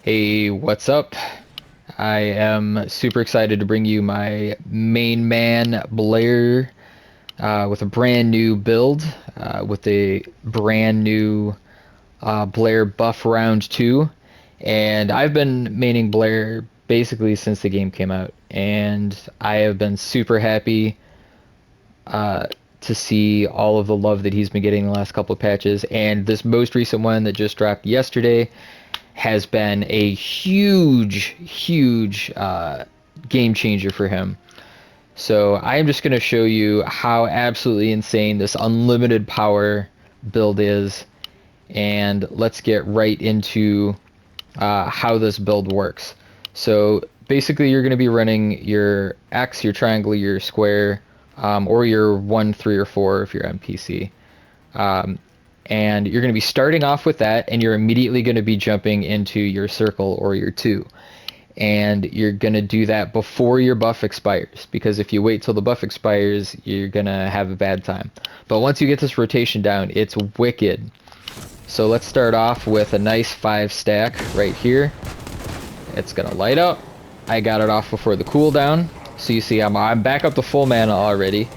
Hey, what's up? I am super excited to bring you my main man, Blair, with a brand new build, with a brand new Blair buff round 2. And I've been maining Blair basically since the game came out, and I have been super happy uh, to see all of the love that he's been getting the last couple of patches. And this most recent one that just dropped yesterday has been a huge game changer for him. So I am just going to show you how absolutely insane this unlimited power build is, and let's get right into how this build works. So basically you're going to be running your X, your triangle, your square, or your 1, 3, or 4 if you're on PC. Um, and you're going to be starting off with that, and you're immediately going to be jumping into your circle or your 2. And you're going to do that before your buff expires, because if you wait till the buff expires, you're going to have a bad time. But once you get this rotation down, it's wicked. So let's start off with a nice 5 stack right here. It's going to light up. I got it off before the cooldown. So you see I'm back up to full mana already.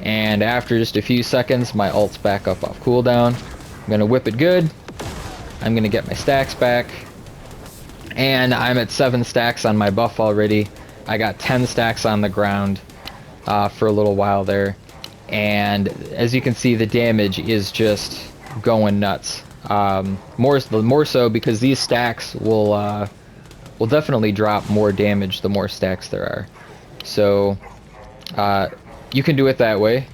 And after just a few seconds, my ult's back up off cooldown. I'm going to whip it good. I'm going to get my stacks back. And I'm at 7 stacks on my buff already. I got 10 stacks on the ground for a little while there. And as you can see, the damage is just going nuts. More so because these stacks will definitely drop more damage the more stacks there are. So you can do it that way.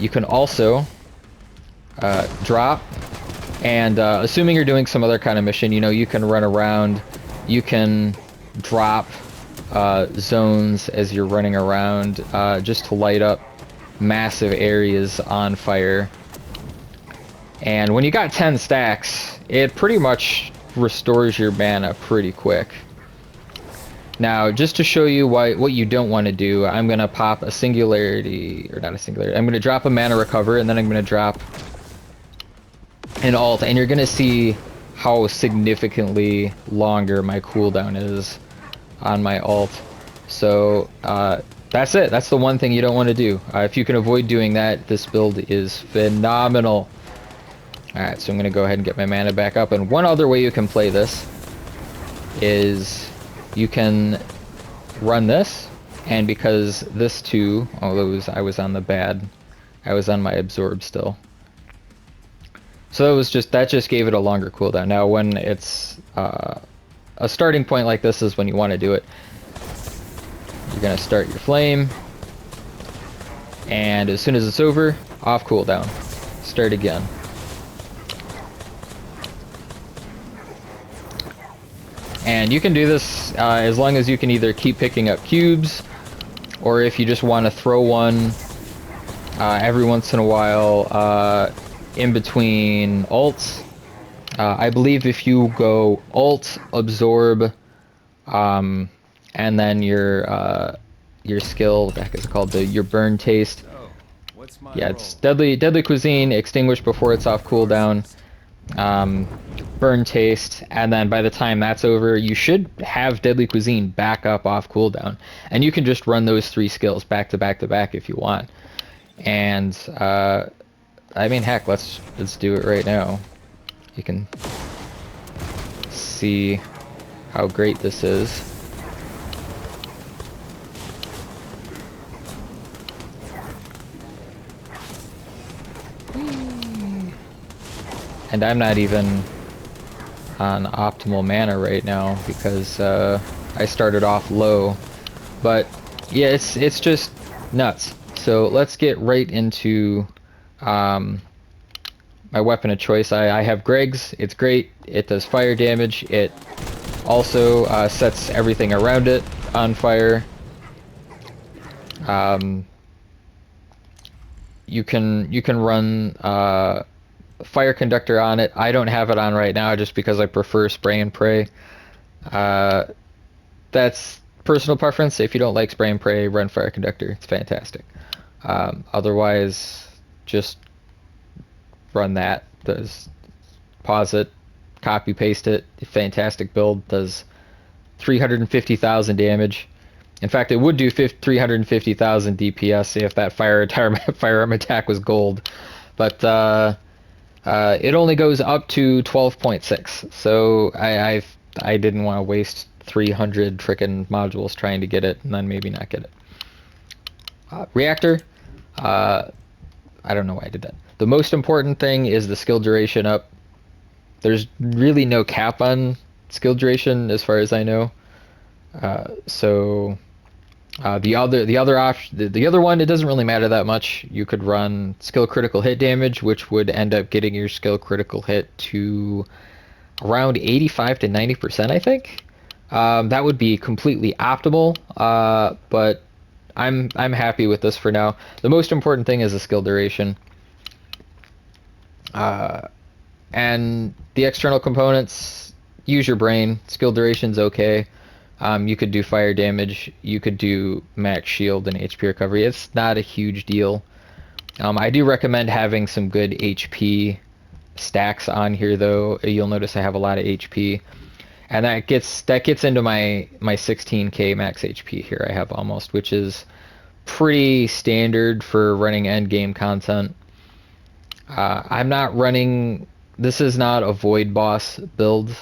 You can also drop, and assuming you're doing some other kind of mission, you know, you can run around, you can drop zones as you're running around, just to light up massive areas on fire. And when you got 10 stacks, it pretty much restores your mana pretty quick. Now, just to show you what you don't want to do, I'm going to pop a singularity, or not a singularity, I'm going to drop a mana recover, and then I'm going to drop an alt, and you're going to see how significantly longer my cooldown is on my alt. So, that's it. That's the one thing you don't want to do. If you can avoid doing that, this build is phenomenal. Alright, so I'm going to go ahead and get my mana back up, and one other way you can play this is you can run this, and because this too, although I was on my absorb still. So that just gave it a longer cooldown. Now when it's a starting point like this is when you want to do it. You're gonna start your flame, and as soon as it's over, off cooldown. Start again. And you can do this as long as you can either keep picking up cubes, or if you just want to throw one every once in a while in between ults. I believe if you go ult, absorb, and then your skill, what the heck is it called? Your burn taste. Yeah, it's deadly cuisine, extinguish before it's off cooldown. Burn taste, and then by the time that's over, you should have deadly cuisine back up off cooldown, and you can just run those 3 skills back to back to back if you want. And I mean, heck, let's do it right now. You can see how great this is. And I'm not even on optimal mana right now because I started off low. But yeah, it's just nuts. So let's get right into my weapon of choice. I have Greg's. It's great. It does fire damage. It also sets everything around it on fire. You can run fire conductor on it. I don't have it on right now just because I prefer spray and pray. That's personal preference. If you don't like spray and pray, run fire conductor. It's fantastic. Otherwise, just run that. Pause it, copy paste it. Fantastic build, does 350,000 damage. In fact, it would do 350,000 DPS if that firearm attack was gold. But it only goes up to 12.6. So I didn't want to waste 300 frickin' modules trying to get it and then maybe not get it. Reactor. I don't know why I did that. The most important thing is the skill duration up. There's really no cap on skill duration as far as I know. The other one, it doesn't really matter that much. You could run skill critical hit damage, which would end up getting your skill critical hit to around 85 to 90%, I think. That would be completely optimal, but I'm happy with this for now. The most important thing is the skill duration. And the external components, use your brain. Skill duration's okay. You could do fire damage. You could do max shield and HP recovery. It's not a huge deal. I do recommend having some good HP stacks on here, though. You'll notice I have a lot of HP. And that gets into my 16k max HP here I have almost, which is pretty standard for running end game content. I'm not running. This is not a void boss build.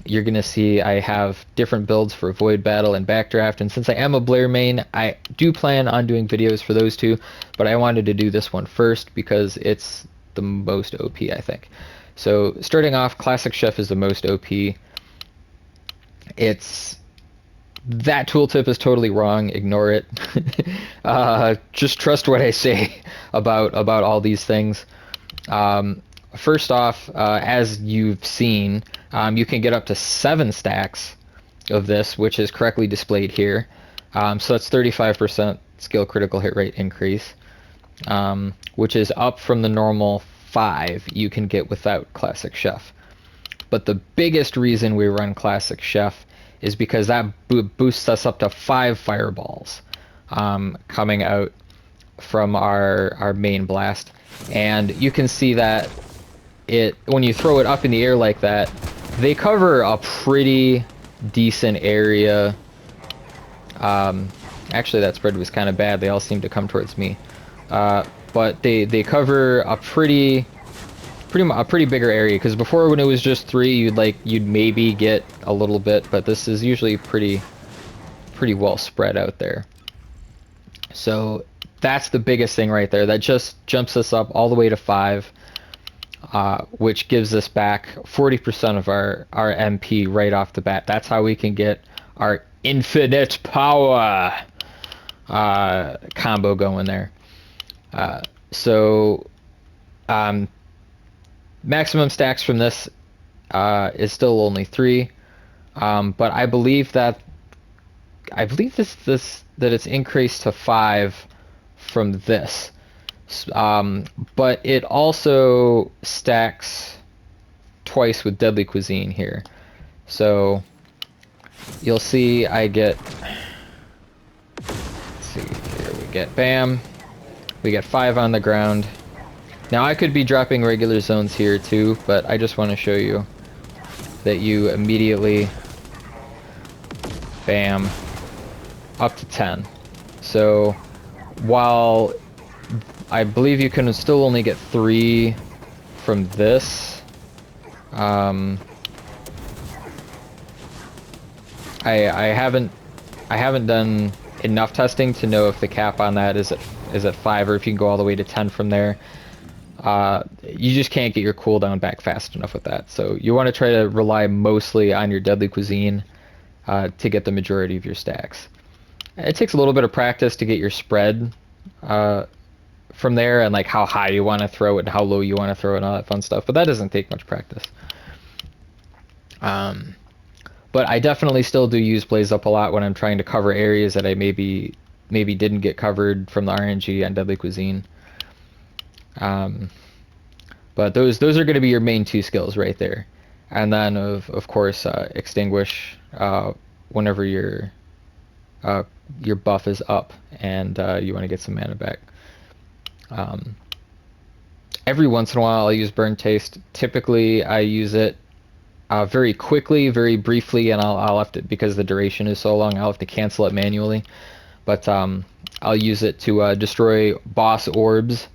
You're gonna see I have different builds for void battle and backdraft, and since I am a Blair main, I do plan on doing videos for those two, but I wanted to do this one first because it's the most OP, I think. So starting off, Classic Chef is the most OP. That tooltip is totally wrong. Ignore it. Just trust what I say about all these things. First off, as you've seen, you can get up to 7 stacks of this, which is correctly displayed here. So that's 35% skill critical hit rate increase, which is up from the normal 5 you can get without Classic Chef. But the biggest reason we run Classic Chef is because that boosts us up to 5 fireballs coming out from our main blast. And you can see that when you throw it up in the air like that, they cover a pretty decent area. Actually, that spread was kind of bad. They all seem to come towards me. But they cover a pretty bigger area, because before, when it was just 3, you'd maybe get a little bit, but this is usually pretty well spread out there. So that's the biggest thing right there. That just jumps us up all the way to 5, which gives us back 40% of our MP right off the bat. That's how we can get our infinite power combo going there. Maximum stacks from this is still only 3, but I believe that it's increased to 5 from this. But it also stacks twice with Deadly Cuisine here. So you'll see I get, let's see here, we get bam, we get 5 on the ground. Now I could be dropping regular zones here too, but I just want to show you that you immediately, bam, up to 10. So while I believe you can still only get 3 from this, I haven't done enough testing to know if the cap on that is at 5 or if you can go all the way to 10 from there. You just can't get your cooldown back fast enough with that. So you want to try to rely mostly on your Deadly Cuisine to get the majority of your stacks. It takes a little bit of practice to get your spread from there, and like how high you want to throw it and how low you want to throw it and all that fun stuff, but that doesn't take much practice. But I definitely still do use Blaze Up a lot when I'm trying to cover areas that I maybe didn't get covered from the RNG and Deadly Cuisine. But those are going to be your main 2 skills right there, and then of course Extinguish whenever your buff is up and you want to get some mana back. Every once in a while I'll use Burnt Taste. Typically I use it very quickly, very briefly, and I'll have to, because the duration is so long, I'll have to cancel it manually. But I'll use it to destroy boss orbs.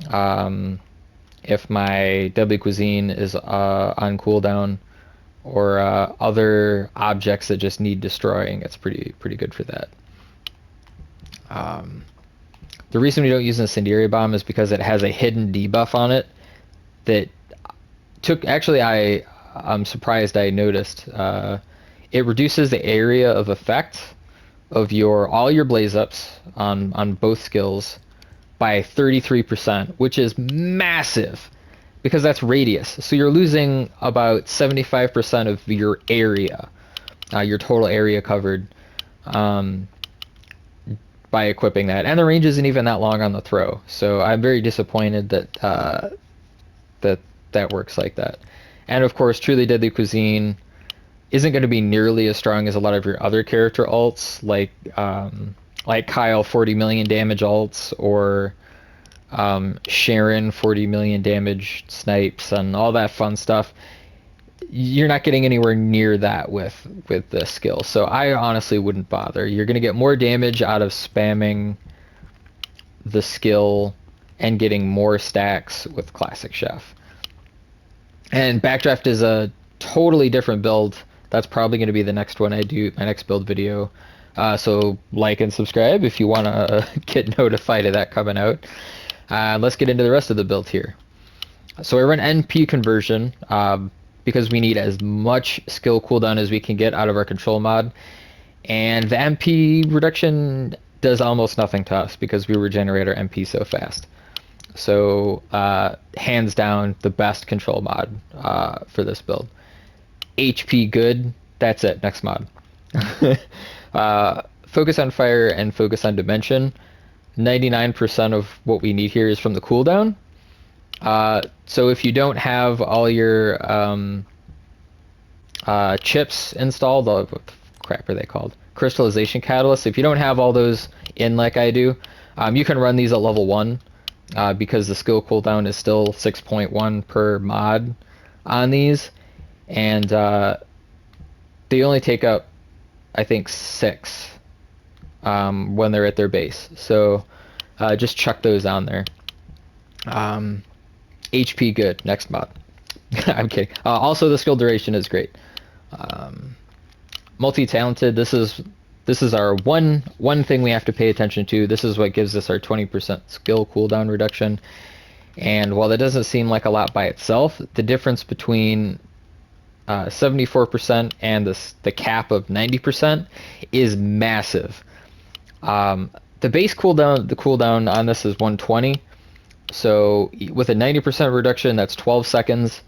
If my deadly cuisine is on cooldown, or other objects that just need destroying, it's pretty good for that. The reason we don't use an incendiary bomb is because it has a hidden debuff on it that I'm surprised I noticed. It reduces the area of effect of all your blaze ups on both skills by 33%, which is massive because that's radius. So you're losing about 75% of your area, your total area covered, by equipping that. And the range isn't even that long on the throw. So I'm very disappointed that that works like that. And of course, Truly Deadly Cuisine isn't going to be nearly as strong as a lot of your other character alts, like Kyle 40 million damage alts, or Sharon 40 million damage snipes, and all that fun stuff. You're not getting anywhere near that with this skill. So I honestly wouldn't bother. You're going to get more damage out of spamming the skill and getting more stacks with Classic Chef. And Backdraft is a totally different build. That's probably going to be the next one I do, my next build video. So like and subscribe if you want to get notified of that coming out. Let's get into the rest of the build here. So I run NP conversion because we need as much skill cooldown as we can get out of our control mod. And the MP reduction does almost nothing to us because we regenerate our MP so fast. So hands down, the best control mod for this build. HP good, that's it, next mod. Focus on fire and focus on dimension. 99% of what we need here is from the cooldown. So if you don't have all your chips installed, what the crap are they called? Crystallization catalysts. If you don't have all those in like I do, you can run these at level 1 because the skill cooldown is still 6.1 per mod on these. And they only take up, I think, 6 when they're at their base. So just chuck those on there. HP good, next mod. I'm kidding. Also, the skill duration is great. Multi-talented, this is our one thing we have to pay attention to. This is what gives us our 20% skill cooldown reduction. And while that doesn't seem like a lot by itself, the difference between 74% and the cap of 90% is massive. The base cooldown, the cooldown on this is 120. So with a 90% reduction, that's 12 seconds.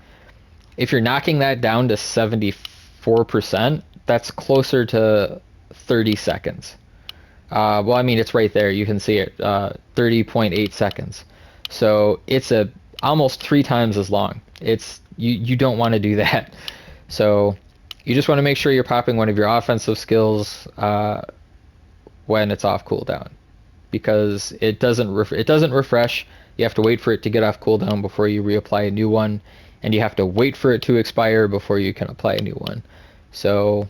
If you're knocking that down to 74%, that's closer to 30 seconds. Well, I mean, it's right there. You can see it, 30.8 seconds. So it's almost 3 times as long. You don't want to do that. So you just want to make sure you're popping one of your offensive skills when it's off cooldown, because it doesn't refresh. You have to wait for it to get off cooldown before you reapply a new one, and you have to wait for it to expire before you can apply a new one. So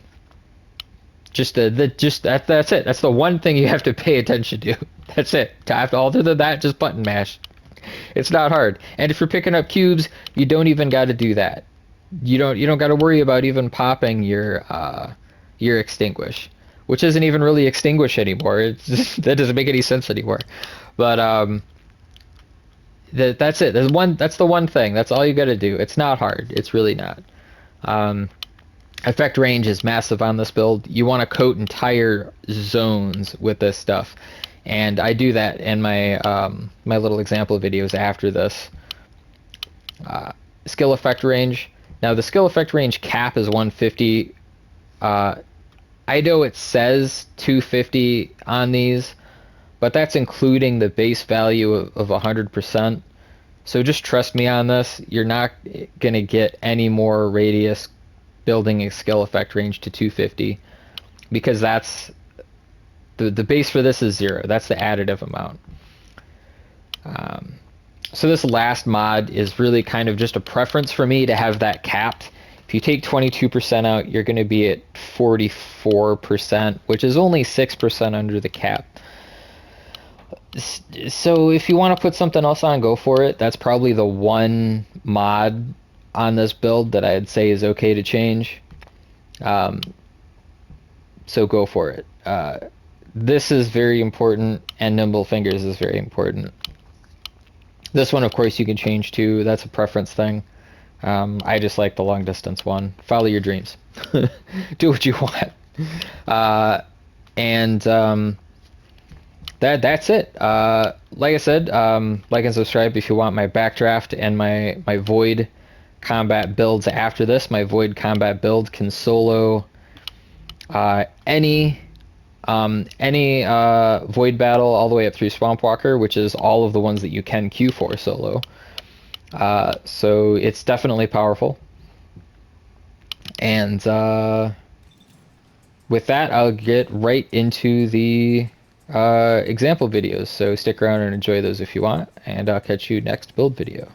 that's it. That's the one thing you have to pay attention to. That's it. Other than that, just button mash. It's not hard. And if you're picking up cubes, you don't even got to do that. You don't got to worry about even popping your extinguish, which isn't even really extinguish anymore. That doesn't make any sense anymore. But that's it. That's the one thing. That's all you got to do. It's not hard. It's really not. Effect range is massive on this build. You want to coat entire zones with this stuff, and I do that in my my little example videos after this. Skill effect range. Now the skill effect range cap is 150. I know it says 250 on these, but that's including the base value of 100%. So just trust me on this. You're not gonna get any more radius building a skill effect range to 250, because that's the base for this is 0. That's the additive amount. So this last mod is really kind of just a preference for me to have that capped. If you take 22% out, you're going to be at 44%, which is only 6% under the cap. So if you want to put something else on, go for it. That's probably the one mod on this build that I'd say is okay to change. So go for it. This is very important, and nimble fingers is very important. This one, of course, you can change too. That's a preference thing. I just like the long distance one. Follow your dreams. Do what you want. That's it. Like I said, like and subscribe if you want my backdraft and my void combat builds after this. My void combat build can solo any void battle all the way up through Swamp Walker, which is all of the ones that you can queue for solo. So it's definitely powerful. And with that, I'll get right into the example videos. So stick around and enjoy those if you want, and I'll catch you next build video.